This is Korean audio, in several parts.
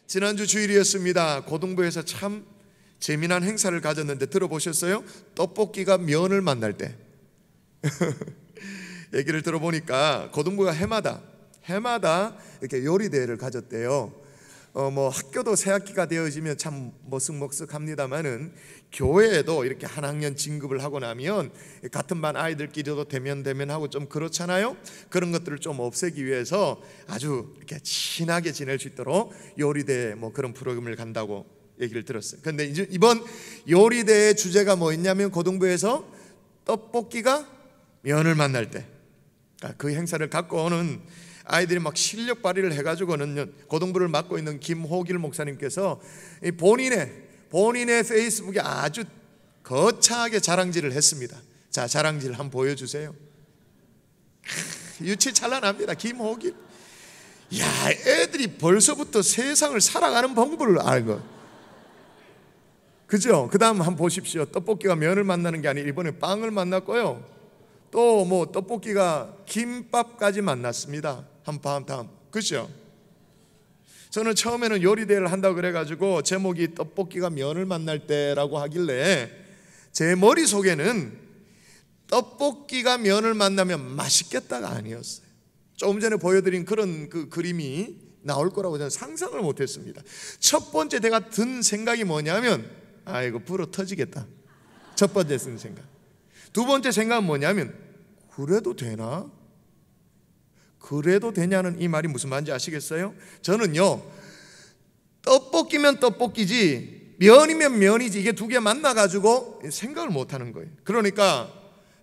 지난주 주일이었습니다. 고등부에서 참 재미난 행사를 가졌는데 들어보셨어요? 떡볶이가 면을 만날 때 얘기를 들어보니까 고등부가 해마다 이렇게 요리 대회를 가졌대요. 학교도 새 학기가 되어지면 참 머쓱머쓱합니다만은 교회에도 이렇게 한 학년 진급을 하고 나면 같은 반 아이들끼리도 대면하고 좀 그렇잖아요. 그런 것들을 좀 없애기 위해서 아주 이렇게 친하게 지낼 수 있도록 요리대회 그런 프로그램을 간다고 얘기를 들었어요. 그런데 이제 이번 요리대회 주제가 뭐였냐면 고등부에서 떡볶이가 면을 만날 때 그 행사를 갖고 오는 아이들이 막 실력 발휘를 해가지고는 고등부를 맡고 있는 김호길 목사님께서 본인의 페이스북에 아주 거창하게 자랑질을 했습니다. 자, 자랑질 한번 보여주세요. 유치 찬란합니다. 김호길. 야, 애들이 벌써부터 세상을 살아가는 방법을 알고, 그죠? 그 다음 한번 보십시오. 떡볶이가 면을 만나는 게 아니라 이번에 빵을 만났고요. 또 떡볶이가 김밥까지 만났습니다. 다음, 그죠? 저는 처음에는 요리대회를 한다고 그래가지고 제목이 떡볶이가 면을 만날 때라고 하길래 제 머릿속에는 떡볶이가 면을 만나면 맛있겠다가 아니었어요. 조금 전에 보여드린 그런 그 그림이 나올 거라고 저는 상상을 못했습니다. 첫 번째 내가 든 생각이 뭐냐면 이거 불어 터지겠다. 첫 번째 든 생각. 두 번째 생각은 뭐냐면 그래도 되나? 그래도 되냐는 이 말이 무슨 말인지 아시겠어요? 저는요, 떡볶이면 떡볶이지 면이면 면이지 이게 두 개 만나가지고 생각을 못하는 거예요. 그러니까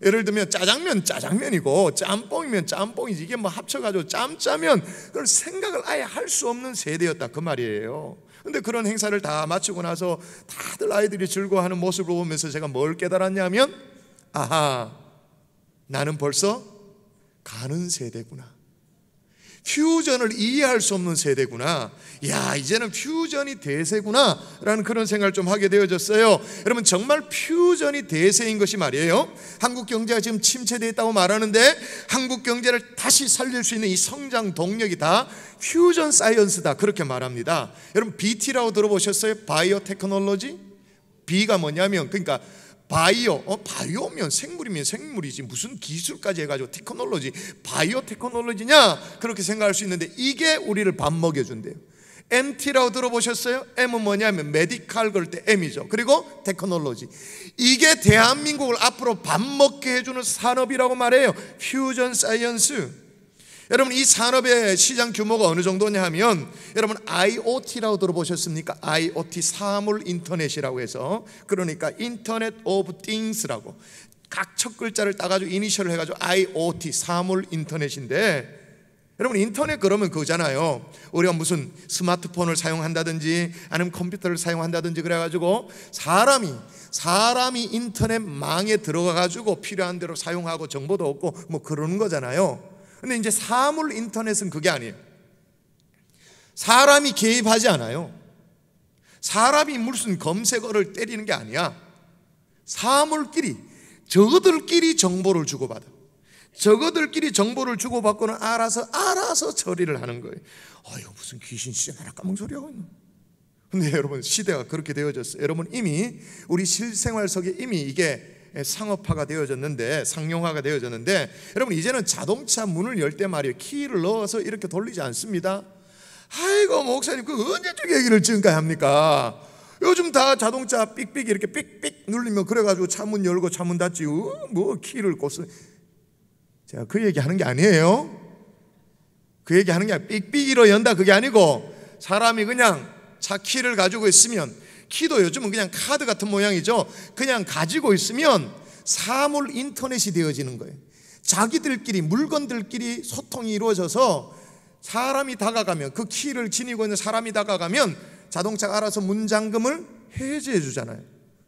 예를 들면 짜장면이고 짬뽕이면 짬뽕이지 이게 합쳐가지고 짬짜면 그걸 생각을 아예 할 수 없는 세대였다 그 말이에요. 근데 그런 행사를 다 마치고 나서 다들 아이들이 즐거워하는 모습을 보면서 제가 뭘 깨달았냐면 나는 벌써 가는 세대구나. 퓨전을 이해할 수 없는 세대구나. 이제는 퓨전이 대세구나 라는 그런 생각을 좀 하게 되어졌어요. 여러분, 정말 퓨전이 대세인 것이 말이에요, 한국 경제가 지금 침체되어 있다고 말하는데 한국 경제를 다시 살릴 수 있는 이 성장 동력이 다 퓨전 사이언스다 그렇게 말합니다. 여러분, BT라고 들어보셨어요? 바이오 테크놀로지? B가 뭐냐면 그러니까 바이오면 생물이면 생물이지 무슨 기술까지 해가지고 테크놀로지, 바이오 테크놀로지냐 그렇게 생각할 수 있는데 이게 우리를 밥 먹여준대요. MT라고 들어보셨어요? M은 뭐냐면 메디칼 그럴 때 M이죠. 그리고 테크놀로지, 이게 대한민국을 앞으로 밥 먹게 해주는 산업이라고 말해요. 퓨전 사이언스. 여러분, 이 산업의 시장 규모가 어느 정도냐 하면 여러분 IoT라고 들어보셨습니까? IoT, 사물 인터넷이라고 해서, 그러니까 인터넷 오브 띵스라고 각 첫 글자를 따가지고 이니셜을 해가지고 IoT, 사물 인터넷인데, 여러분 인터넷 그러면 그거잖아요. 우리가 무슨 스마트폰을 사용한다든지 아니면 컴퓨터를 사용한다든지 그래가지고 사람이 인터넷망에 들어가가지고 필요한 대로 사용하고 정보도 얻고 그러는 거잖아요. 근데 이제 사물 인터넷은 그게 아니에요. 사람이 개입하지 않아요. 사람이 무슨 검색어를 때리는 게 아니야. 사물끼리, 저들끼리 정보를 주고받아. 저거들끼리 정보를 주고받고는 알아서 처리를 하는 거예요. 이거 무슨 귀신 시장 하나 까먹은 소리 하고 있나? 근데 여러분, 시대가 그렇게 되어졌어요. 여러분, 이미 우리 실생활 속에 이미 이게 상업화가 되어졌는데, 상용화가 되어졌는데, 여러분 이제는 자동차 문을 열 때 말이에요, 키를 넣어서 이렇게 돌리지 않습니다. 아이고 목사님, 그 언제적 얘기를 지금까지 합니까? 요즘 다 자동차 삑삑 이렇게 삑삑 눌리면 그래가지고 차문 열고 차문 닫지 키를 꽂어. 제가 그 얘기 하는 게 아니에요. 그 얘기 하는 게 아니라 삑삑이로 연다 그게 아니고, 사람이 그냥 차 키를 가지고 있으면, 키도 요즘은 그냥 카드 같은 모양이죠. 그냥 가지고 있으면 사물 인터넷이 되어지는 거예요. 자기들끼리, 물건들끼리 소통이 이루어져서 사람이 다가가면, 그 키를 지니고 있는 사람이 다가가면 자동차가 알아서 문 잠금을 해제해 주잖아요.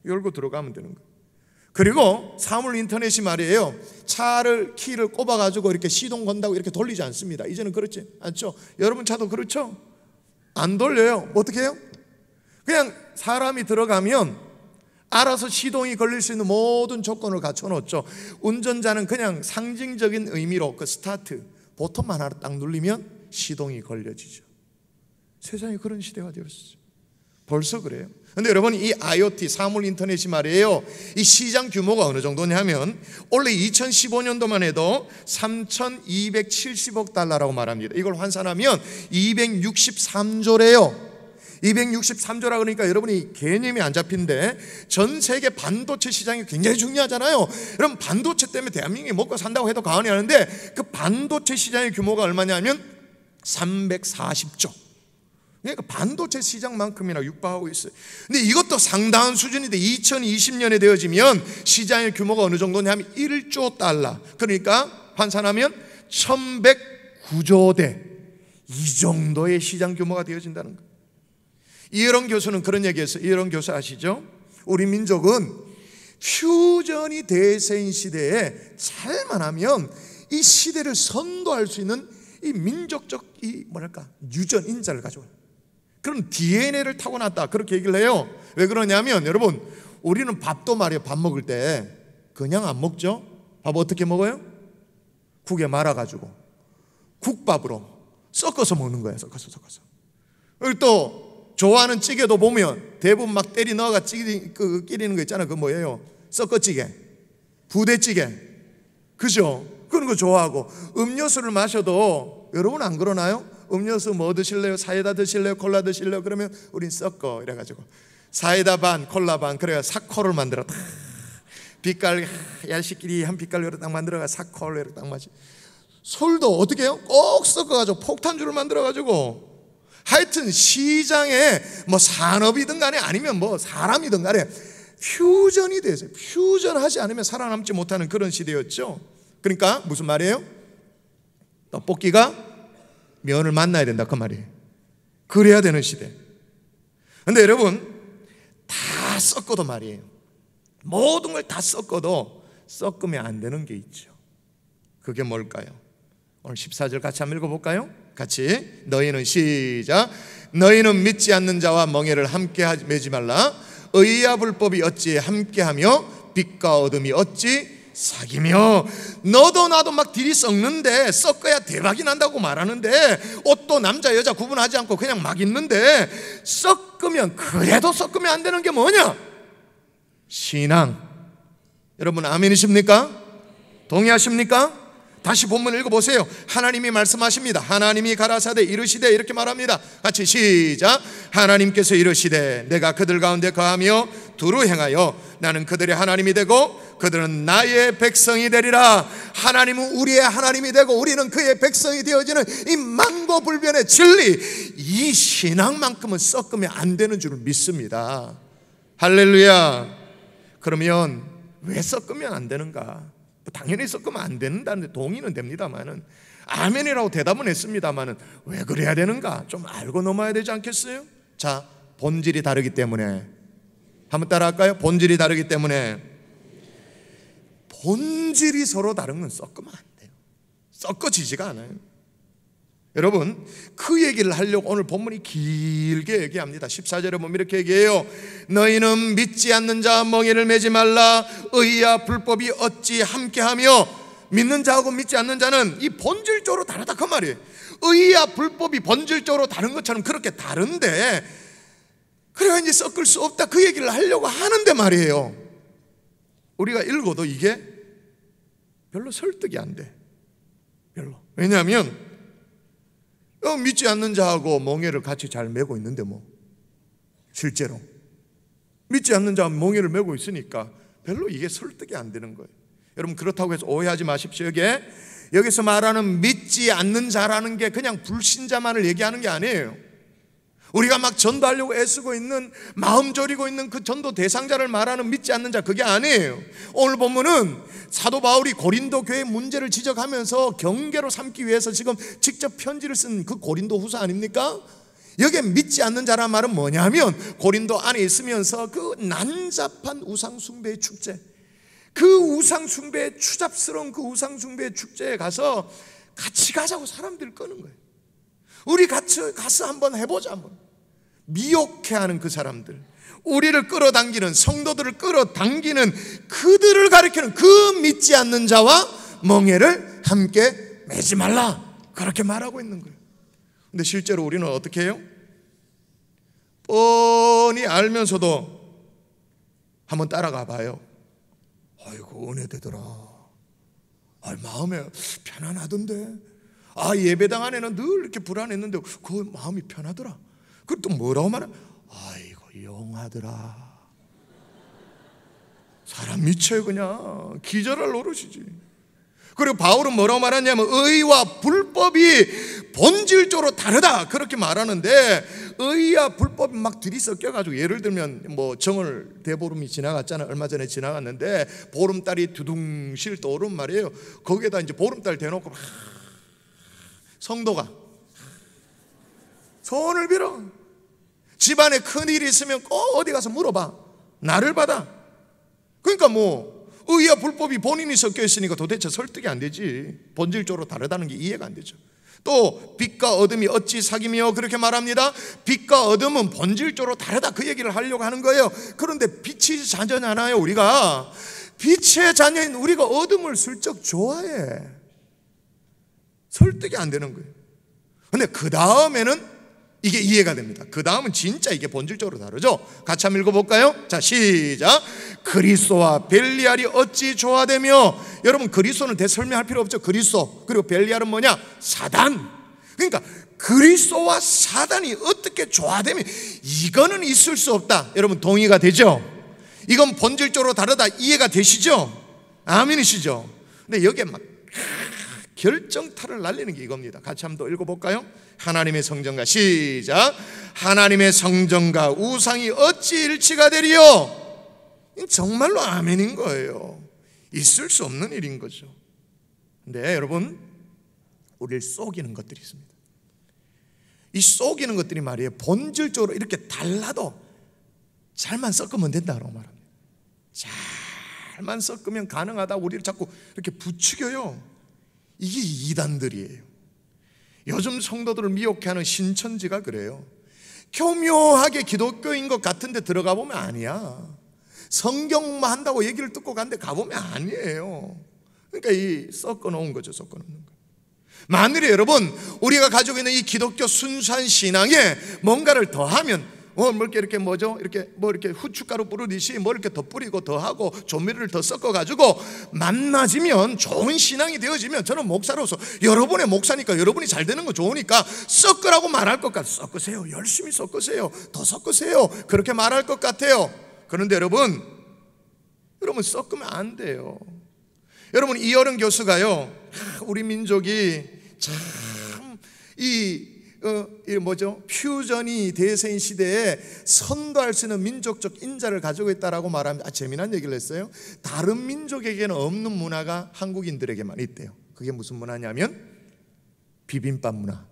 열고 들어가면 되는 거예요. 그리고 사물 인터넷이 말이에요, 차를 키를 꼽아가지고 이렇게 시동 건다고 이렇게 돌리지 않습니다. 이제는 그렇지 않죠? 여러분 차도 그렇죠? 안 돌려요. 어떻게 해요? 그냥 사람이 들어가면 알아서 시동이 걸릴 수 있는 모든 조건을 갖춰놓죠. 운전자는 그냥 상징적인 의미로 그 스타트 버튼만 하나 딱 누르면 시동이 걸려지죠. 세상이 그런 시대가 되었어요. 벌써 그래요. 근데 여러분, 이 IoT, 사물 인터넷이 말이에요, 이 시장 규모가 어느 정도냐면 원래 2015년도만 해도 3,270억 달러라고 말합니다. 이걸 환산하면 263조래요. 263조라 그러니까 여러분이 개념이 안 잡힌데, 전 세계 반도체 시장이 굉장히 중요하잖아요. 여러분, 반도체 때문에 대한민국이 먹고 산다고 해도 과언이 아닌데, 그 반도체 시장의 규모가 얼마냐면 340조. 그러니까 반도체 시장만큼이나 육박하고 있어요. 근데 이것도 상당한 수준인데 2020년에 되어지면 시장의 규모가 어느 정도냐면 1조 달러. 그러니까 환산하면 1109조 대, 이 정도의 시장 규모가 되어진다는 거예요. 이혜론 교수는 그런 얘기했어요. 이혜론 교수 아시죠? 우리 민족은 퓨전이 대세인 시대에 잘만 하면 이 시대를 선도할 수 있는 이 민족적 유전 인자를 가져와요. 그런 DNA를 타고났다, 그렇게 얘기를 해요. 왜 그러냐면 여러분, 우리는 밥도 말이에요, 밥 먹을 때 그냥 안 먹죠. 밥 어떻게 먹어요? 국에 말아가지고 국밥으로 섞어서 먹는 거예요. 섞어서. 그리고 또 좋아하는 찌개도 보면 대부분 막 때리 넣어가 끼리는 거 있잖아요. 그거 뭐예요? 섞어찌개, 부대찌개, 그죠? 그런 거 좋아하고, 음료수를 마셔도 여러분 안 그러나요? 음료수 뭐 드실래요? 사이다 드실래요? 콜라 드실래요? 그러면 우린 섞어 이래가지고 사이다 반 콜라 반, 그래야 사콜을 만들어. 빛깔 야식끼리 한 빛깔 이렇게 딱 만들어가 사콜 이렇게 딱 마시. 술도 어떻게 해요? 꼭 섞어가지고 폭탄주를 만들어가지고. 하여튼 시장에 뭐 산업이든 간에 아니면 뭐 사람이든 간에 퓨전이 돼서, 퓨전하지 않으면 살아남지 못하는 그런 시대였죠. 그러니까 무슨 말이에요? 떡볶이가 면을 만나야 된다, 그 말이에요. 그래야 되는 시대. 근데 여러분, 다 섞어도 말이에요, 모든 걸 다 섞어도 섞으면 안 되는 게 있죠. 그게 뭘까요? 오늘 14절 같이 한번 읽어볼까요? 같이. 너희는 시작. 너희는 믿지 않는 자와 멍에를 함께 매지 말라. 의와 불법이 어찌 함께하며 빛과 어둠이 어찌 사귀며. 너도 나도 막 딜이 썩는데, 섞어야 대박이 난다고 말하는데, 옷도 남자 여자 구분하지 않고 그냥 막 입는데, 섞으면, 그래도 섞으면 안 되는 게 뭐냐? 신앙. 여러분 아멘이십니까? 동의하십니까? 다시 본문 읽어보세요. 하나님이 말씀하십니다. 하나님이 가라사대 이르시되, 이렇게 말합니다. 같이 시작. 하나님께서 이르시되 내가 그들 가운데 거하며 두루 행하여 나는 그들의 하나님이 되고 그들은 나의 백성이 되리라. 하나님은 우리의 하나님이 되고 우리는 그의 백성이 되어지는 이 만고불변의 진리, 이 신앙만큼은 섞으면 안 되는 줄 믿습니다. 할렐루야. 그러면 왜 섞으면 안 되는가? 당연히 섞으면 안 된다는데 동의는 됩니다만은, 아멘이라고 대답은 했습니다만은, 왜 그래야 되는가 좀 알고 넘어야 되지 않겠어요? 자, 본질이 다르기 때문에. 한번 따라할까요? 본질이 다르기 때문에. 본질이 서로 다른 건 섞으면 안 돼요. 섞어지지가 않아요. 여러분, 그 얘기를 하려고 오늘 본문이 길게 얘기합니다. 14절에 보면 이렇게 얘기해요. 너희는 믿지 않는 자와 멍에를 매지 말라. 의와 불법이 어찌 함께하며. 믿는 자하고 믿지 않는 자는 이 본질적으로 다르다, 그 말이에요. 의와 불법이 본질적으로 다른 것처럼 그렇게 다른데, 그래야 이제 섞을 수 없다, 그 얘기를 하려고 하는데 말이에요, 우리가 읽어도 이게 별로 설득이 안 돼. 별로. 왜냐하면 믿지 않는 자하고 멍에를 같이 잘 매고 있는데, 뭐 실제로 믿지 않는 자와 멍에를 매고 있으니까 별로 이게 설득이 안 되는 거예요. 여러분, 그렇다고 해서 오해하지 마십시오. 여기서 말하는 믿지 않는 자라는 게 그냥 불신자만을 얘기하는 게 아니에요. 우리가 막 전도하려고 애쓰고 있는, 마음 졸이고 있는 그 전도 대상자를 말하는 믿지 않는 자, 그게 아니에요. 오늘 본문은 사도 바울이 고린도 교회 문제를 지적하면서 경계로 삼기 위해서 지금 직접 편지를 쓴 그 고린도 후서 아닙니까? 여기에 믿지 않는 자란 말은 뭐냐면, 고린도 안에 있으면서 그 난잡한 우상숭배의 축제, 그 우상숭배의 추잡스러운 그 우상숭배의 축제에 가서 같이 가자고 사람들을 끄는 거예요. 우리 같이 가서 한번 해보자. 한번 미혹해하는 그 사람들, 우리를 끌어당기는, 성도들을 끌어당기는 그들을 가리키는 그 믿지 않는 자와 멍에를 함께 매지 말라, 그렇게 말하고 있는 거예요. 근데 실제로 우리는 어떻게 해요? 알면서도 한번 따라가 봐요. 아이고 은혜되더라. 마음에 편안하던데. 예배당 안에는 늘 이렇게 불안했는데 그 마음이 편하더라. 그리고 또 뭐라고 말해? 아이고 용하더라. 사람 미쳐요. 그냥 기절할 노릇이지. 그리고 바울은 뭐라고 말하냐면 의와 불법이 본질적으로 다르다 그렇게 말하는데, 의와 불법이 막 둘이 섞여가지고, 예를 들면 뭐 정월 대보름이 지나갔잖아요. 얼마 전에 지나갔는데 보름달이 두둥실 떠오른 말이에요. 거기에다 이제 보름달 대놓고 막 성도가 손을 빌어. 집안에 큰일이 있으면 꼭 어디 가서 물어봐. 나를 받아. 그러니까 뭐 의와 불법이 본인이 섞여 있으니까 도대체 설득이 안 되지. 본질적으로 다르다는 게 이해가 안 되죠. 또 빛과 어둠이 어찌 사귀며 그렇게 말합니다. 빛과 어둠은 본질적으로 다르다 그 얘기를 하려고 하는 거예요. 그런데 빛이 자녀잖아요. 우리가 빛의 자녀인 우리가 어둠을 슬쩍 좋아해. 설득이 안 되는 거예요. 근데 그 다음에는 이게 이해가 됩니다. 그 다음은 진짜 이게 본질적으로 다르죠. 같이 한번 읽어볼까요? 자, 시작. 그리스도와 벨리알이 어찌 조화되며. 여러분 그리스도는 대설명할 필요 없죠. 그리스도 그리고 벨리알은 뭐냐? 사단. 그러니까 그리스도와 사단이 어떻게 조화되면, 이거는 있을 수 없다. 여러분 동의가 되죠? 이건 본질적으로 다르다. 이해가 되시죠? 아멘이시죠? 근데 여기에 막 결정타를 날리는 게 이겁니다. 같이 한번 더 읽어볼까요? 하나님의 성전과, 시작. 하나님의 성전과 우상이 어찌 일치가 되리요? 정말로 아멘인 거예요. 있을 수 없는 일인 거죠. 근데 여러분 우리를 속이는 것들이 있습니다. 이 속이는 것들이 말이에요, 본질적으로 이렇게 달라도 잘만 섞으면 된다고 말합니다. 잘만 섞으면 가능하다. 우리를 자꾸 이렇게 부추겨요. 이게 이단들이에요. 요즘 성도들을 미혹해하는 신천지가 그래요. 교묘하게 기독교인 것 같은데 들어가 보면 아니야. 성경만 한다고 얘기를 듣고 갔는데 가보면 아니에요. 그러니까 이 섞어 놓은 거죠. 섞어 놓는 거. 만일에 여러분 우리가 가지고 있는 이 기독교 순수한 신앙에 뭔가를 더하면, 이렇게 뭐죠? 이렇게 후춧가루 뿌리듯이 이렇게 더 뿌리고 더 하고 조미료를 더 섞어가지고 만나지면 좋은 신앙이 되어지면, 저는 목사로서 여러분의 목사니까 여러분이 잘 되는 거 좋으니까 섞으라고 말할 것 같아요. 섞으세요. 열심히 섞으세요. 더 섞으세요. 그렇게 말할 것 같아요. 그런데 여러분 섞으면 안 돼요. 여러분 이어른 교수가요, 우리 민족이 참 퓨전이 대세인 시대에 선도할 수 있는 민족적 인자를 가지고 있다라고 말하면 재미난 얘기를 했어요. 다른 민족에게는 없는 문화가 한국인들에게만 있대요. 그게 무슨 문화냐면 비빔밥 문화.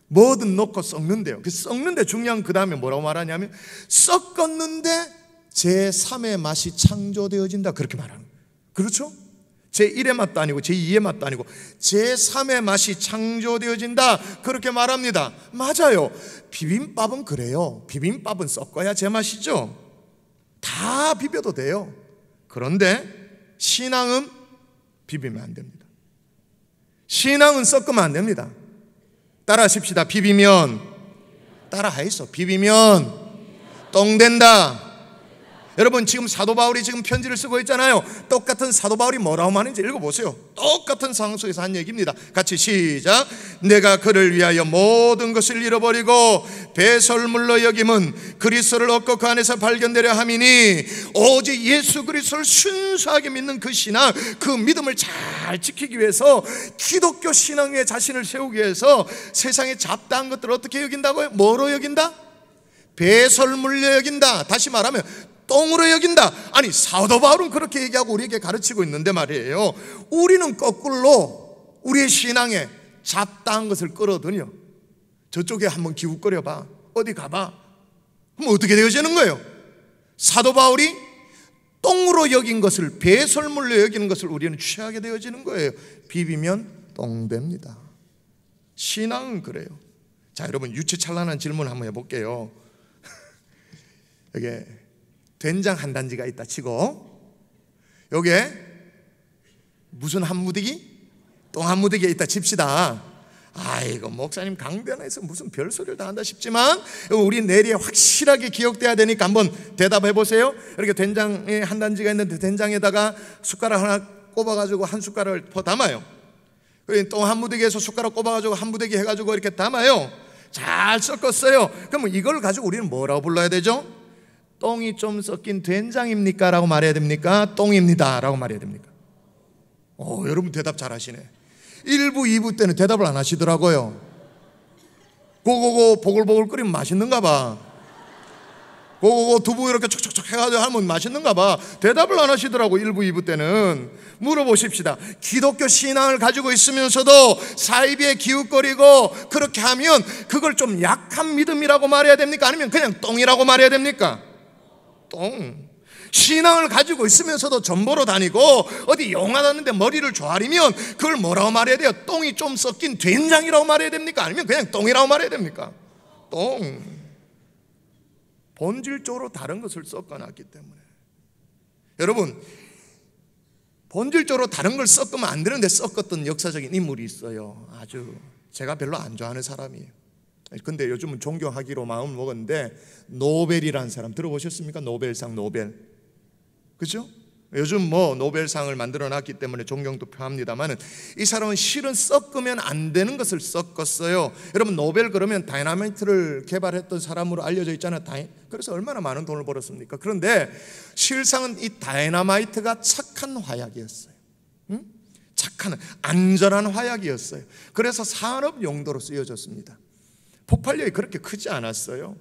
뭐든 넣고 섞는데요. 그 섞는데 중요한 그 다음에 뭐라고 말하냐면 섞었는데 제3의 맛이 창조되어진다 그렇게 말하는 거예요. 그렇죠? 제1의 맛도 아니고 제2의 맛도 아니고 제3의 맛이 창조되어진다 그렇게 말합니다. 맞아요. 비빔밥은 그래요. 비빔밥은 섞어야 제맛이죠. 다 비벼도 돼요. 그런데 신앙은 비비면 안 됩니다. 신앙은 섞으면 안 됩니다. 따라 하십시다. 비비면, 따라 하이소. 비비면 똥 된다. 여러분 지금 사도 바울이 지금 편지를 쓰고 있잖아요. 똑같은 사도 바울이 뭐라고 하는지 읽어보세요. 똑같은 상황 속에서 한 얘기입니다. 같이 시작. 내가 그를 위하여 모든 것을 잃어버리고 배설물로 여김은 그리스도를 얻고 그 안에서 발견되려 함이니, 오직 예수 그리스도를 순수하게 믿는 그 신앙, 그 믿음을 잘 지키기 위해서, 기독교 신앙에 자신을 세우기 위해서 세상에 잡다한 것들을 어떻게 여긴다고요? 뭐로 여긴다? 배설물로 여긴다. 다시 말하면 똥으로 여긴다. 아니 사도 바울은 그렇게 얘기하고 우리에게 가르치고 있는데 말이에요, 우리는 거꾸로 우리의 신앙에 잡다한 것을 끌어들여 저쪽에 한번 기웃거려 봐. 어디 가봐. 그럼 어떻게 되어지는 거예요? 사도 바울이 똥으로 여긴 것을, 배설물로 여기는 것을 우리는 취하게 되어지는 거예요. 비비면 똥 됩니다. 신앙은 그래요. 자, 여러분 유치찬란한 질문 한번 해볼게요. 여기 된장 한 단지가 있다 치고, 여기에 무슨 한 무더기? 똥 한 무더기가 있다 칩시다. 아이고 목사님 강변에서 무슨 별소리를 다 한다 싶지만 우리 내리에 확실하게 기억돼야 되니까 한번 대답해 보세요. 이렇게 된장에 한 단지가 있는데 된장에다가 숟가락 하나 꼽아가지고 한 숟가락을 더 담아요. 또 한 무더기에서 숟가락 꼽아가지고 한 무더기 해가지고 이렇게 담아요. 잘 섞었어요. 그러면 이걸 가지고 우리는 뭐라고 불러야 되죠? 똥이 좀 섞인 된장입니까? 라고 말해야 됩니까? 똥입니다 라고 말해야 됩니까? 여러분 대답 잘 하시네. 1부 2부 때는 대답을 안 하시더라고요. 고고고 보글보글 끓이면 맛있는가 봐. 고고고 두부 이렇게 촉촉촉 해가지고 하면 맛있는가 봐. 대답을 안 하시더라고. 1부 2부 때는. 물어보십시다. 기독교 신앙을 가지고 있으면서도 사이비에 기웃거리고 그렇게 하면 그걸 좀 약한 믿음이라고 말해야 됩니까? 아니면 그냥 똥이라고 말해야 됩니까? 똥. 신앙을 가지고 있으면서도 전보로 다니고 어디 용하다는데 머리를 조아리면 그걸 뭐라고 말해야 돼요? 똥이 좀 섞인 된장이라고 말해야 됩니까? 아니면 그냥 똥이라고 말해야 됩니까? 똥. 본질적으로 다른 것을 섞어놨기 때문에. 여러분, 본질적으로 다른 걸 섞으면 안 되는데 섞었던 역사적인 인물이 있어요. 아주 제가 별로 안 좋아하는 사람이에요. 근데 요즘은 존경하기로 마음을 먹었는데 노벨이라는 사람 들어보셨습니까? 노벨상 노벨. 그죠? 요즘 뭐 노벨상을 만들어 놨기 때문에 존경도 표합니다만 이 사람은 실은 섞으면 안 되는 것을 섞었어요. 여러분 노벨 그러면 다이나마이트를 개발했던 사람으로 알려져 있잖아요. 그래서 얼마나 많은 돈을 벌었습니까? 그런데 실상은 이 다이나마이트가 착한 화약이었어요. 착한 안전한 화약이었어요. 그래서 산업 용도로 쓰여졌습니다. 폭발력이 그렇게 크지 않았어요.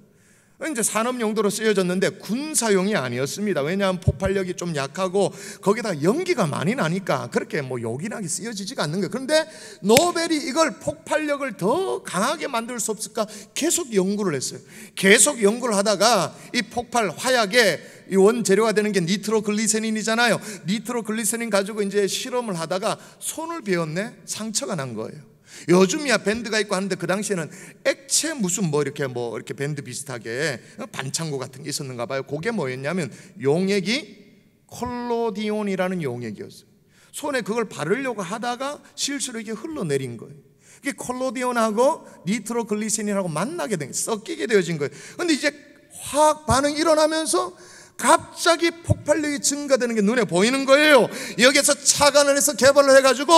이제 산업 용도로 쓰여졌는데 군사용이 아니었습니다. 왜냐하면 폭발력이 좀 약하고 거기다가 연기가 많이 나니까 그렇게 뭐 요긴하게 쓰여지지가 않는 거예요. 그런데 노벨이 이걸 폭발력을 더 강하게 만들 수 없을까 계속 연구를 했어요. 계속 연구를 하다가 이 폭발 화약의 이 원재료가 되는 게 니트로글리세린이잖아요. 니트로글리세린 가지고 이제 실험을 하다가 손을 베었네. 상처가 난 거예요. 요즘이야 밴드가 있고 하는데 그 당시에는 액체 무슨 뭐 이렇게 밴드 비슷하게 반창고 같은 게 있었는가 봐요. 그게 뭐였냐면 용액이 콜로디온이라는 용액이었어요. 손에 그걸 바르려고 하다가 실수로 이게 흘러내린 거예요. 이게 콜로디온하고 니트로글리세린하고 만나게 된 거예요. 섞이게 되어진 거예요. 근데 이제 화학 반응이 일어나면서 갑자기 폭발력이 증가되는 게 눈에 보이는 거예요. 여기서 착안을 해서 개발을 해가지고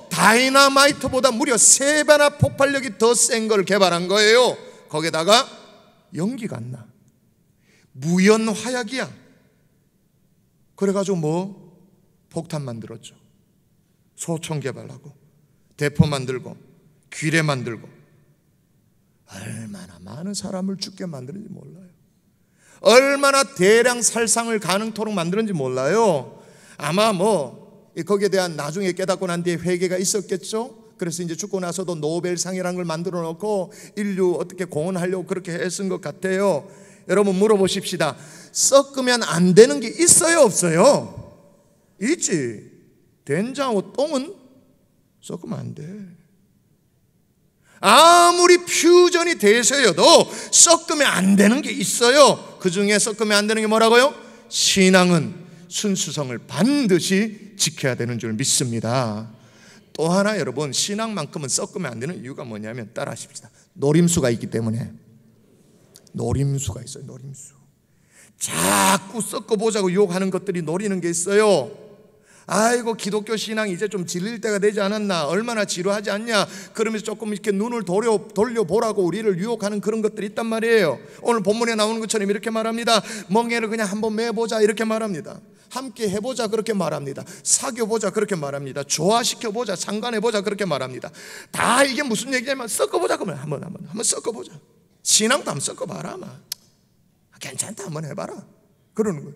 다이나마이트보다 무려 3배나 폭발력이 더 센 걸 개발한 거예요. 거기다가 연기가 안 나. 무연 화약이야. 그래가지고 뭐 폭탄 만들었죠. 소총 개발하고 대포 만들고 귀래 만들고 얼마나 많은 사람을 죽게 만드는지 몰라요. 얼마나 대량 살상을 가능토록 만드는지 몰라요. 아마 뭐 거기에 대한 나중에 깨닫고 난 뒤에 회개가 있었겠죠. 그래서 이제 죽고 나서도 노벨상이라는 걸 만들어 놓고 인류 어떻게 공헌하려고 그렇게 했은 것 같아요. 여러분 물어보십시다. 섞으면 안 되는 게 있어요 없어요? 있지. 된장하고 똥은 섞으면 안 돼. 아무리 퓨전이 대세여도 섞으면 안 되는 게 있어요. 그 중에 섞으면 안 되는 게 뭐라고요? 신앙은 순수성을 반드시 지켜야 되는 줄 믿습니다. 또 하나 여러분, 신앙만큼은 섞으면 안 되는 이유가 뭐냐면 따라 하십시다. 노림수가 있기 때문에. 노림수가 있어요. 노림수. 자꾸 섞어보자고 유혹하는 것들이 노리는 게 있어요. 아이고 기독교 신앙 이제 좀 질릴 때가 되지 않았나, 얼마나 지루하지 않냐, 그러면서 조금 이렇게 눈을 돌려보라고 우리를 유혹하는 그런 것들이 있단 말이에요. 오늘 본문에 나오는 것처럼 이렇게 말합니다. 멍에를 그냥 한번 매보자 이렇게 말합니다. 함께 해보자 그렇게 말합니다. 사귀어보자 그렇게 말합니다. 조화시켜보자, 상관해보자 그렇게 말합니다. 다 이게 무슨 얘기냐면 섞어보자. 그러면 한번 섞어보자. 신앙도 한번 섞어봐라. 아마 괜찮다 한번 해봐라 그러는 거예요.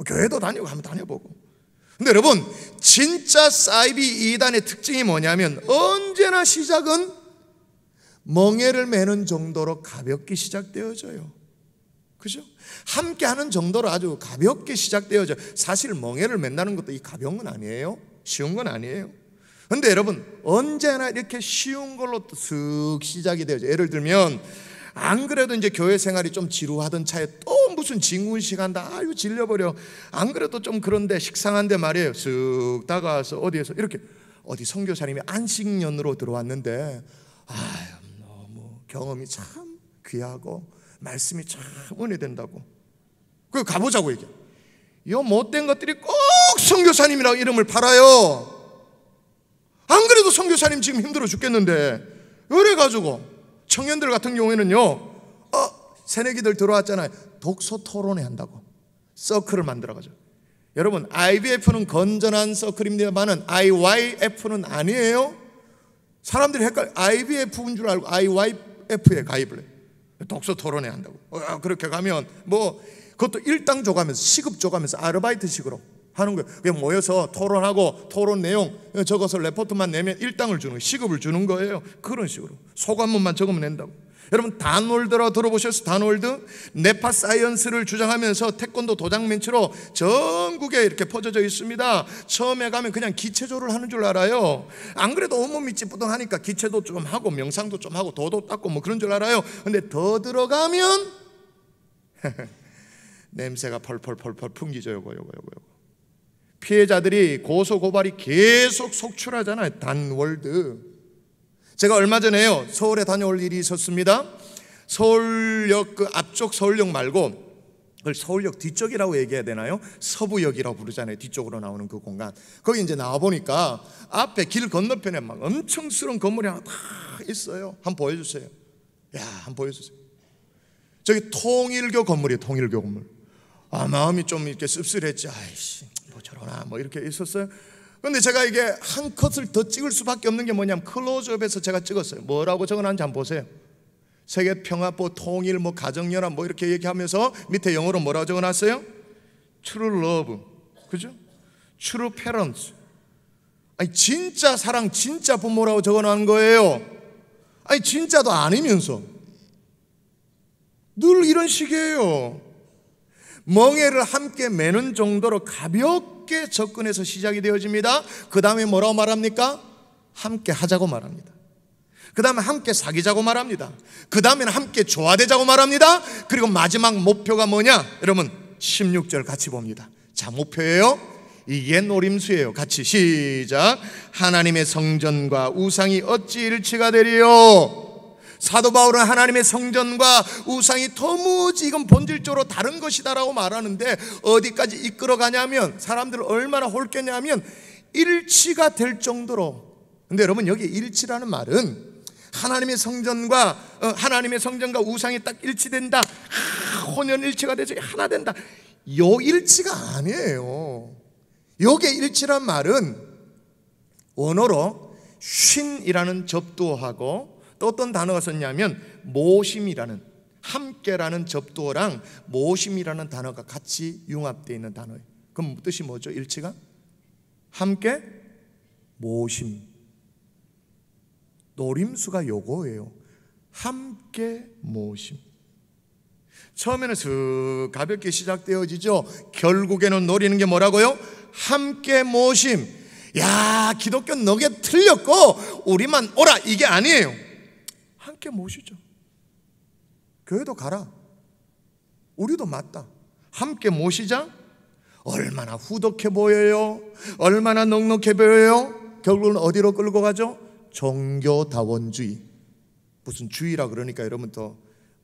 교회도 다니고 한번 다녀보고. 근데 여러분 진짜 사이비 이단의 특징이 뭐냐면 언제나 시작은 멍에를 매는 정도로 가볍게 시작되어져요. 그죠? 함께 하는 정도로 아주 가볍게 시작되어져요. 사실 멍에를 맨다는 것도 이 가벼운 건 아니에요. 쉬운 건 아니에요. 근데 여러분 언제나 이렇게 쉬운 걸로 쓱 시작이 되어져요. 예를 들면 안 그래도 이제 교회 생활이 좀 지루하던 차에 또 무슨 진군식 한다. 아유 질려버려. 안 그래도 좀 그런데 식상한데 말이에요. 쓱 다가와서 어디에서 이렇게 어디 선교사님이 안식년으로 들어왔는데 너무 경험이 참 귀하고 말씀이 참 은혜된다고. 그 가보자고 얘기해. 이 못된 것들이 꼭 선교사님이라고 이름을 팔아요. 안 그래도 선교사님 지금 힘들어 죽겠는데 그래가지고 청년들 같은 경우에는요, 새내기들 들어왔잖아요. 독서 토론회 한다고 서클을 만들어가지고. 여러분, IBF는 건전한 서클입니다만은 IYF는 아니에요. 사람들이 헷갈려. IBF인 줄 알고 IYF에 가입을 해. 독서 토론회 한다고. 그렇게 가면 뭐 그것도 일당 줘가면서 시급 줘가면서 아르바이트식으로 하는 거예요. 그냥 모여서 토론하고 토론 내용 적어서 레포트만 내면 일당을 주는 거예요. 시급을 주는 거예요. 그런 식으로 소감문만 적으면 된다고. 여러분, 단월드라고 들어보셨어요? 단월드? 네파 사이언스를 주장하면서 태권도 도장 멘치로 전국에 이렇게 퍼져져 있습니다. 처음에 가면 그냥 기체조를 하는 줄 알아요. 안 그래도 온몸이 찌뿌둥하니까 기체도 좀 하고 명상도 좀 하고 도도 닦고 뭐 그런 줄 알아요. 근데 더 들어가면 냄새가 펄펄펄펄 풍기죠. 요거. 피해자들이 고소 고발이 계속 속출하잖아요. 단월드. 제가 얼마 전에요, 서울에 다녀올 일이 있었습니다. 서울역 그 앞쪽 서울역 말고 그걸 서울역 뒤쪽이라고 얘기해야 되나요? 서부역이라고 부르잖아요. 뒤쪽으로 나오는 그 공간. 거기 이제 나와 보니까 앞에 길 건너편에 막 엄청스러운 건물이 하나 다 있어요. 한번 보여주세요. 한번 보여주세요. 저기 통일교 건물이에요. 통일교 건물. 마음이 좀 이렇게 씁쓸했지. 아이씨, 뭐 저러나 뭐 이렇게 있었어요. 그런데 제가 이게 한 컷을 더 찍을 수밖에 없는 게 뭐냐면 클로즈업에서 제가 찍었어요. 뭐라고 적어놨는지 한번 보세요. 세계평화보 통일 뭐 가정연합 뭐 이렇게 얘기하면서 밑에 영어로 뭐라고 적어놨어요? True love, 그죠? True parents. 아니 진짜 사랑, 진짜 부모라고 적어놓은 거예요. 아니 진짜도 아니면서 늘 이런 식이에요. 멍에를 함께 매는 정도로 가볍게 접근해서 시작이 되어집니다. 그 다음에 뭐라고 말합니까? 함께 하자고 말합니다. 그 다음에 함께 사귀자고 말합니다. 그 다음에는 함께 조화되자고 말합니다. 그리고 마지막 목표가 뭐냐? 여러분 16절 같이 봅니다. 자, 목표예요. 이게 노림수예요. 같이 시작. 하나님의 성전과 우상이 어찌 일치가 되리요? 사도 바울은 하나님의 성전과 우상이 도무지 이건 본질적으로 다른 것이다라고 말하는데 어디까지 이끌어가냐면 사람들을 얼마나 홀겠냐면 일치가 될 정도로. 근데 여러분 여기 일치라는 말은 하나님의 성전과 우상이 딱 일치된다, 혼연일치가 되죠, 하나 된다, 요 일치가 아니에요. 여기에 일치란 말은 원어로 쉰이라는 접두어하고 또 어떤 단어가 썼냐면 모심이라는, 함께라는 접두어랑 모심이라는 단어가 같이 융합되어 있는 단어예요. 그럼 뜻이 뭐죠? 일치가? 함께 모심. 노림수가 요거예요. 함께 모심. 처음에는 슥 가볍게 시작되어지죠. 결국에는 노리는 게 뭐라고요? 함께 모심. 야, 기독교는 너게 틀렸고 우리만 오라, 이게 아니에요. 함께 모시죠. 교회도 가라. 우리도 맞다. 함께 모시자. 얼마나 후덕해 보여요? 얼마나 넉넉해 보여요? 결국은 어디로 끌고 가죠? 종교다원주의. 무슨 주의라 그러니까 여러분 더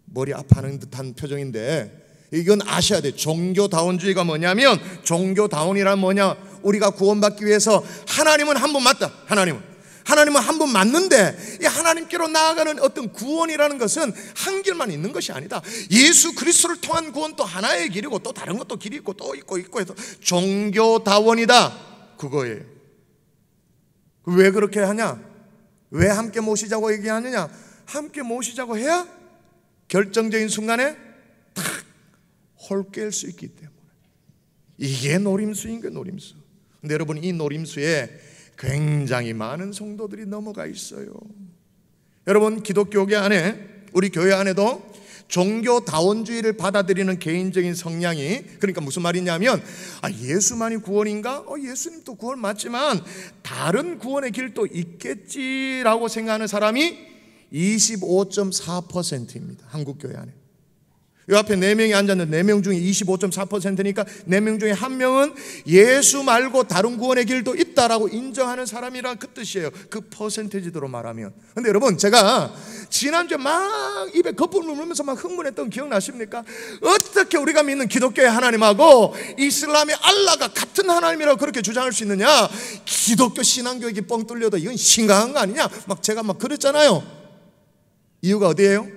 머리 아파하는 듯한 표정인데 이건 아셔야 돼요. 종교다원주의가 뭐냐면, 종교다원이란 뭐냐? 우리가 구원받기 위해서 하나님은 한 분 맞다. 하나님은 한 분 맞는데 이 하나님께로 나아가는 어떤 구원이라는 것은 한 길만 있는 것이 아니다. 예수 그리스도를 통한 구원 또 하나의 길이고 또 다른 것도 길이 있고 또 있고 해서 종교다원이다. 그거예요. 왜 그렇게 하냐? 왜 함께 모시자고 얘기하느냐? 함께 모시자고 해야 결정적인 순간에 탁 홀깰 수 있기 때문에. 이게 노림수인 거예요. 노림수. 근데 여러분 이 노림수에 굉장히 많은 성도들이 넘어가 있어요. 여러분 기독교계 안에, 우리 교회 안에도 종교다원주의를 받아들이는 개인적인 성향이, 그러니까 무슨 말이냐면 예수만이 구원인가? 예수님도 구원 맞지만 다른 구원의 길도 있겠지라고 생각하는 사람이 25.4%입니다. 한국교회 안에. 이 앞에 4명이 앉았는데 4명 중에 25.4%니까 4명 중에 1명은 예수 말고 다른 구원의 길도 있다라고 인정하는 사람이란 그 뜻이에요. 그 퍼센테이지대로 말하면. 근데 여러분, 제가 지난주에 막 입에 거품을 물면서 막 흥분했던 거 기억나십니까? 어떻게 우리가 믿는 기독교의 하나님하고 이슬람의 알라가 같은 하나님이라고 그렇게 주장할 수 있느냐? 기독교 신앙교육이 뻥 뚫려도 이건 심각한 거 아니냐? 막 제가 막 그랬잖아요. 이유가 어디예요?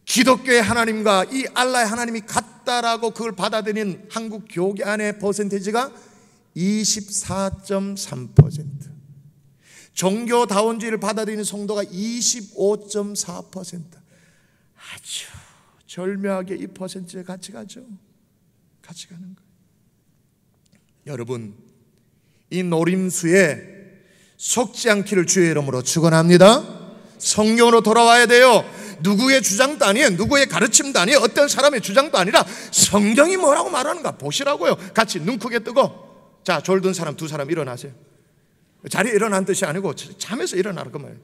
기독교의 하나님과 이 알라의 하나님이 같다라고 그걸 받아들이는 한국 교계 안의 퍼센테이지가 24.3%, 종교다원주의를 받아들이는 성도가 25.4%. 아주 절묘하게 이 퍼센트에 같이 가죠. 같이 가는 거예요. 여러분, 이 노림수에 속지 않기를 주의 이름으로 축원합니다. 성경으로 돌아와야 돼요. 누구의 주장도 아니에요. 누구의 가르침도 아니에요. 어떤 사람의 주장도 아니라 성경이 뭐라고 말하는가 보시라고요. 같이 눈 크게 뜨고, 자, 졸든 사람 2사람 일어나세요. 자리에 일어난 뜻이 아니고 잠에서 일어나라 그 말이에요.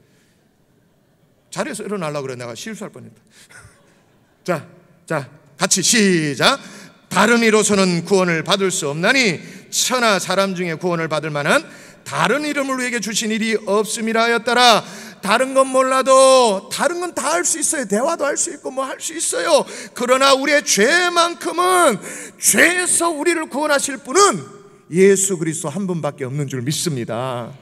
자리에서 일어나려고 그래. 내가 실수할 뻔했다. 자, 같이 시작. 다른 이로서는 구원을 받을 수 없나니 천하 사람 중에 구원을 받을 만한 다른 이름을 우리에게 주신 일이 없음이라 하였더라. 다른 건 몰라도 다른 건 다 할 수 있어요. 대화도 할 수 있고 뭐 할 수 있어요. 그러나 우리의 죄만큼은, 죄에서 우리를 구원하실 분은 예수 그리스도 한 분밖에 없는 줄 믿습니다.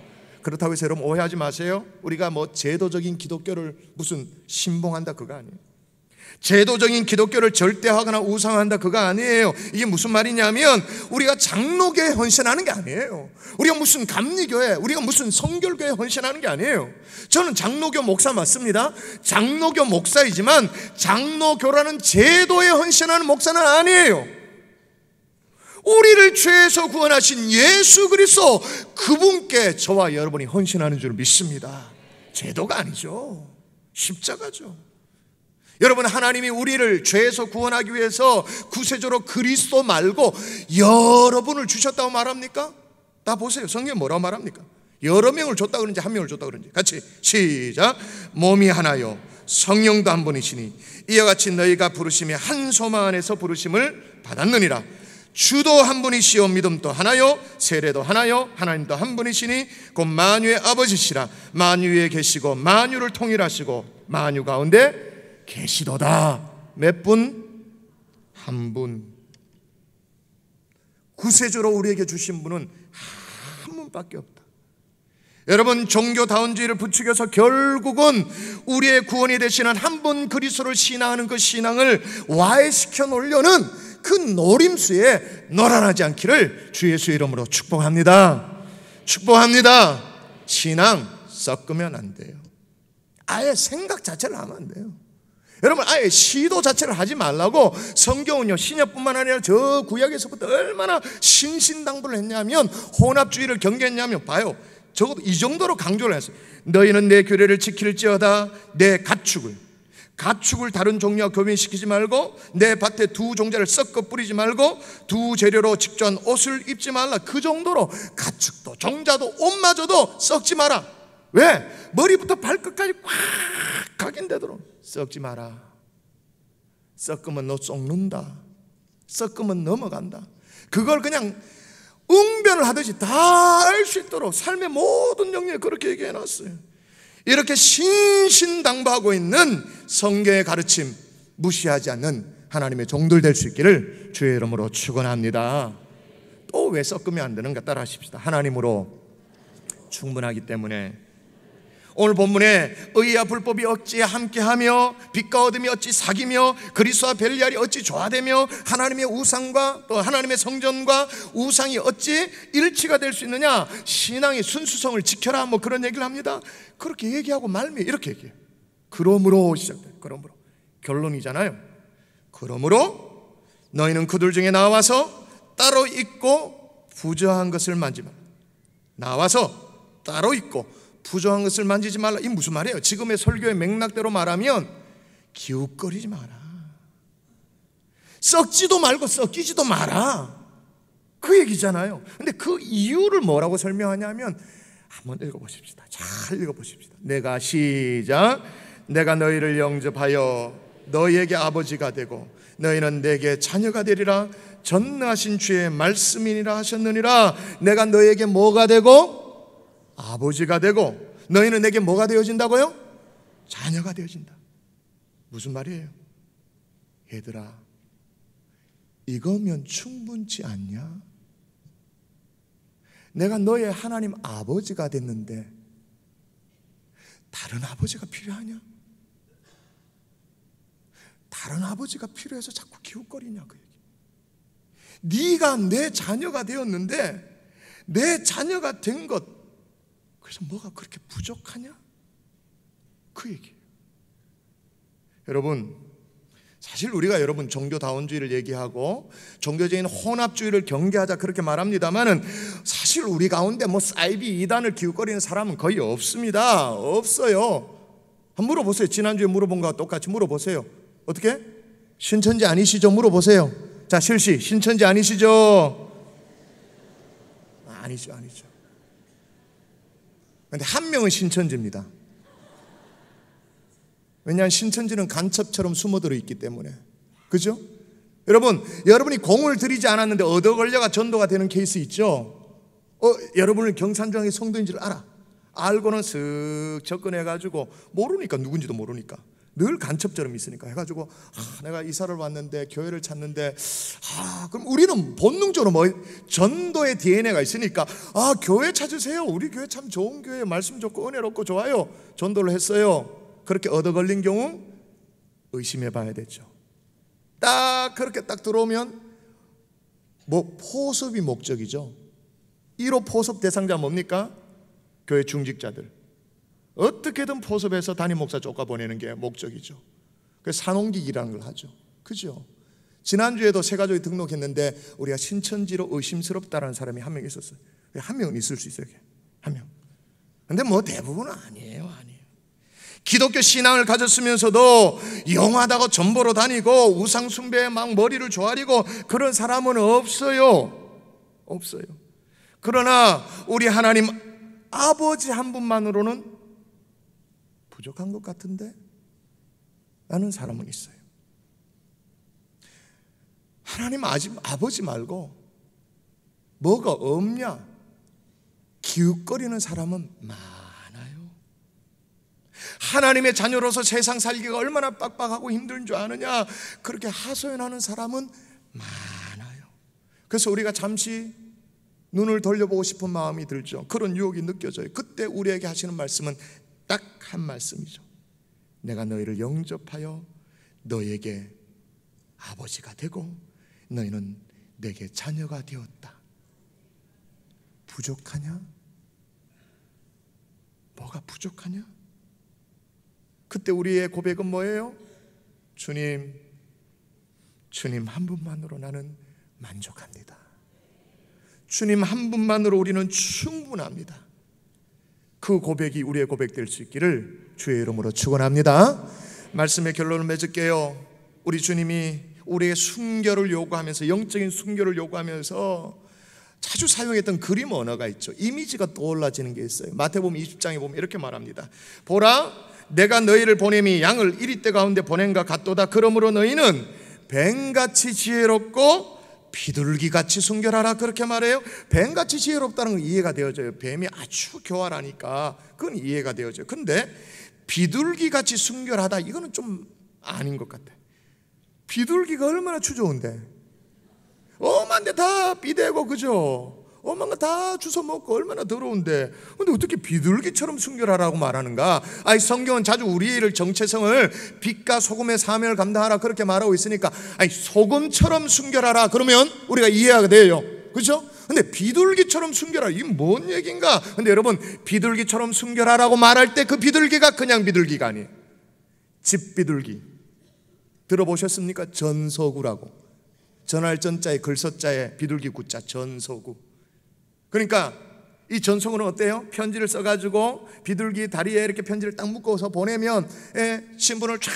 그렇다고 해서 여러분 오해하지 마세요. 우리가 뭐 제도적인 기독교를 무슨 신봉한다 그거 아니에요. 제도적인 기독교를 절대화하거나 우상화한다 그거 아니에요. 이게 무슨 말이냐면 우리가 장로교에 헌신하는 게 아니에요. 우리가 무슨 감리교회, 우리가 무슨 성결교에 헌신하는 게 아니에요. 저는 장로교 목사 맞습니다. 장로교 목사이지만 장로교라는 제도에 헌신하는 목사는 아니에요. 우리를 죄에서 구원하신 예수 그리스도 그분께 저와 여러분이 헌신하는 줄 믿습니다. 제도가 아니죠. 십자가죠. 여러분, 하나님이 우리를 죄에서 구원하기 위해서 구세주로 그리스도 말고 여러분을 주셨다고 말합니까? 다 보세요. 성경에 뭐라고 말합니까? 여러 명을 줬다 그런지 한 명을 줬다 그런지. 같이 시작. 몸이 하나요 성령도 한 분이시니 이와 같이 너희가 부르심에 한 소망 안에서 부르심을 받았느니라. 주도 한 분이시요 믿음도 하나요 세례도 하나요 하나님도 한 분이시니 곧 만유의 아버지시라. 만유에 계시고 만유를 통일하시고 만유 가운데 계시도다. 몇 분? 한 분. 구세주로 우리에게 주신 분은 한 분밖에 없다. 여러분, 종교다원주의를 부추겨서 결국은 우리의 구원이 되시는 한 분 그리스도를 신앙하는 그 신앙을 와해시켜 놓으려는 그 노림수에 노란하지 않기를 주 예수의 이름으로 축복합니다. 축복합니다. 신앙 섞으면 안 돼요. 아예 생각 자체를 하면 안 돼요. 여러분, 아예 시도 자체를 하지 말라고 성경은요, 신약뿐만 아니라 저 구약에서부터 얼마나 신신당부를 했냐면, 혼합주의를 경계했냐면, 봐요. 적어도 이 정도로 강조를 했어요. 너희는 내 규례를 지킬지어다. 내 가축을 다른 종류와 교민시키지 말고, 내 밭에 두 종자를 섞어 뿌리지 말고, 두 재료로 직조한 옷을 입지 말라. 그 정도로 가축도 종자도 옷마저도 썩지 마라. 왜? 머리부터 발끝까지 꽉 각인되도록 썩지 마라. 썩으면 너 썩는다. 썩으면 넘어간다. 그걸 그냥 응변을 하듯이 다 알 수 있도록 삶의 모든 영역에 그렇게 얘기해놨어요. 이렇게 신신당부하고 있는 성경의 가르침 무시하지 않는 하나님의 종들 될 수 있기를 주의 이름으로 축원합니다. 또 왜 섞으면 안 되는가 따라 하십시다. 하나님으로 충분하기 때문에. 오늘 본문에 의와 불법이 어찌 함께하며 빛과 어둠이 어찌 사귀며 그리스도와 벨리알이 어찌 조화되며 하나님의 우상과 또 하나님의 성전과 우상이 어찌 일치가 될 수 있느냐. 신앙의 순수성을 지켜라 뭐 그런 얘기를 합니다. 그렇게 얘기하고 말미 이렇게 얘기해요. 그러므로 시작돼요. 그러므로 결론이잖아요. 그러므로 너희는 그들 중에 나와서 따로 있고 부정한 것을 만지 마라. 나와서 따로 있고 부정한 것을 만지지 말라. 이 무슨 말이에요? 지금의 설교의 맥락대로 말하면 기웃거리지 마라. 썩지도 말고 썩기지도 마라. 그 얘기잖아요. 근데 그 이유를 뭐라고 설명하냐면 한번 읽어보십시다. 잘 읽어보십시다. 내가 시작. 내가 너희를 영접하여 너희에게 아버지가 되고 너희는 내게 자녀가 되리라. 전능하신 주의 말씀이니라 하셨느니라. 내가 너희에게 뭐가 되고? 아버지가 되고 너희는 내게 뭐가 되어진다고요? 자녀가 되어진다. 무슨 말이에요? 얘들아, 이거면 충분치 않냐? 내가 너의 하나님 아버지가 됐는데 다른 아버지가 필요하냐? 다른 아버지가 필요해서 자꾸 기웃거리냐 그 얘기. 네가 내 자녀가 되었는데 내 자녀가 된 것, 그래서 뭐가 그렇게 부족하냐? 그 얘기예요. 여러분, 사실 우리가 여러분 종교다원주의를 얘기하고 종교적인 혼합주의를 경계하자 그렇게 말합니다만은 사실 우리 가운데 뭐 사이비 이단을 기웃거리는 사람은 거의 없습니다. 없어요. 한번 물어보세요. 지난주에 물어본 거와 똑같이 물어보세요. 어떻게? 신천지 아니시죠? 물어보세요. 자, 실시. 신천지 아니시죠? 아니죠. 근데 한 명은 신천지입니다. 왜냐하면 신천지는 간첩처럼 숨어들어 있기 때문에. 그죠? 여러분이 공을 들이지 않았는데 얻어 걸려가 전도가 되는 케이스 있죠? 여러분을 경산중앙의 성도인 줄 알고는 슥 접근해가지고 모르니까, 누군지도 모르니까 늘 간첩처럼 있으니까 해가지고 내가 이사를 왔는데 교회를 찾는데 그럼 우리는 본능적으로 전도의 DNA가 있으니까 교회 찾으세요. 우리 교회 참 좋은 교회, 말씀 좋고 은혜롭고 좋아요. 전도를 했어요. 그렇게 얻어 걸린 경우 의심해 봐야 되죠. 딱 그렇게 딱 들어오면 포섭이 목적이죠. 1호 포섭 대상자 뭡니까? 교회 중직자들. 어떻게든 포섭해서 담임 목사 쫓아보내는 게 목적이죠. 그래서 산옮기기라는 걸 하죠. 그죠? 지난주에도 새 가족이 등록했는데 우리가 신천지로 의심스럽다라는 사람이 한 명 있었어요. 한 명은 있을 수 있어요. 한 명. 근데 대부분은 아니에요. 기독교 신앙을 가졌으면서도 영하다고 전보로 다니고 우상 숭배에 막 머리를 조아리고 그런 사람은 없어요. 그러나 우리 하나님 아버지 한 분만으로는 부족한 것 같은데 라는 사람은 있어요. 하나님 아버지 말고 뭐가 없냐? 기웃거리는 사람은 많아요. 하나님의 자녀로서 세상 살기가 얼마나 빡빡하고 힘든 줄 아느냐? 그렇게 하소연하는 사람은 많아요. 그래서 우리가 잠시 눈을 돌려보고 싶은 마음이 들죠. 그런 유혹이 느껴져요. 그때 우리에게 하시는 말씀은 딱 한 말씀이죠. 내가 너희를 영접하여 너희에게 아버지가 되고 너희는 내게 자녀가 되었다. 부족하냐? 뭐가 부족하냐? 그때 우리의 고백은 뭐예요? 주님 한 분만으로 나는 만족합니다. 주님 한 분만으로 우리는 충분합니다. 그 고백이 우리의 고백 될 수 있기를 주의 이름으로 축원합니다. 말씀의 결론을 맺을게요. 우리 주님이 우리의 순결을 요구하면서, 영적인 순결을 요구하면서 자주 사용했던 그림 언어가 있죠. 이미지가 떠올라지는 게 있어요. 마태복음 20장에 보면 이렇게 말합니다. 보라, 내가 너희를 보냄이 양을 이리떼 가운데 보낸과 같도다. 그러므로 너희는 뱀같이 지혜롭고 비둘기같이 순결하라. 그렇게 말해요. 뱀같이 지혜롭다는 건 이해가 되어져요. 뱀이 아주 교활하니까 그건 이해가 되어져요. 근데 비둘기같이 순결하다, 이거는 좀 아닌 것 같아. 비둘기가 얼마나 추좋은데, 엄한데 다 비대고, 그죠? 엄한 거 다 주워 먹고 얼마나 더러운데, 근데 어떻게 비둘기처럼 순결하라고 말하는가? 성경은 자주 우리의 정체성을 빛과 소금의 사명을 감당하라 그렇게 말하고 있으니까 소금처럼 순결하라 그러면 우리가 이해가 돼요. 그렇죠? 근데 비둘기처럼 순결하라, 이게 뭔 얘기인가? 근데 여러분, 비둘기처럼 순결하라고 말할 때 그 비둘기가 그냥 비둘기가 아니에요. 집비둘기 들어보셨습니까? 전서구라고. 전할 전자에 글서자에 비둘기 구자, 전서구. 그러니까 이 전서구는 어때요? 편지를 써가지고 비둘기 다리에 이렇게 편지를 딱 묶어서 보내면 신분을 쫙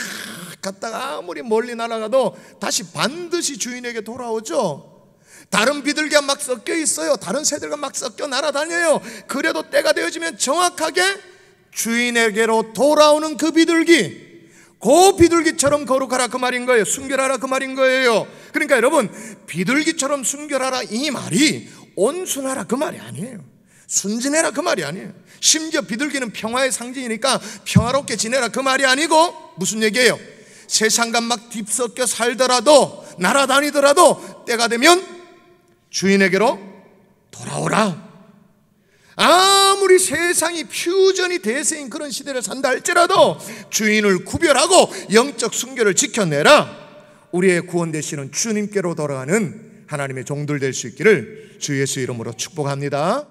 갔다가 아무리 멀리 날아가도 다시 반드시 주인에게 돌아오죠. 다른 비둘기가 막 섞여 있어요. 다른 새들과 막 섞여 날아다녀요. 그래도 때가 되어지면 정확하게 주인에게로 돌아오는 그 비둘기, 고 비둘기처럼 거룩하라 그 말인 거예요. 순결하라 그 말인 거예요. 그러니까 여러분, 비둘기처럼 순결하라 이 말이 온순하라 그 말이 아니에요. 순진해라 그 말이 아니에요. 심지어 비둘기는 평화의 상징이니까 평화롭게 지내라 그 말이 아니고 무슨 얘기예요? 세상과 막 뒤섞여 살더라도, 날아다니더라도 때가 되면 주인에게로 돌아오라. 아무리 세상이 퓨전이 대세인 그런 시대를 산다 할지라도 주인을 구별하고 영적 순결을 지켜내라. 우리의 구원 되시는 주님께로 돌아가는 하나님의 종들 될 수 있기를 주 예수 이름으로 축복합니다.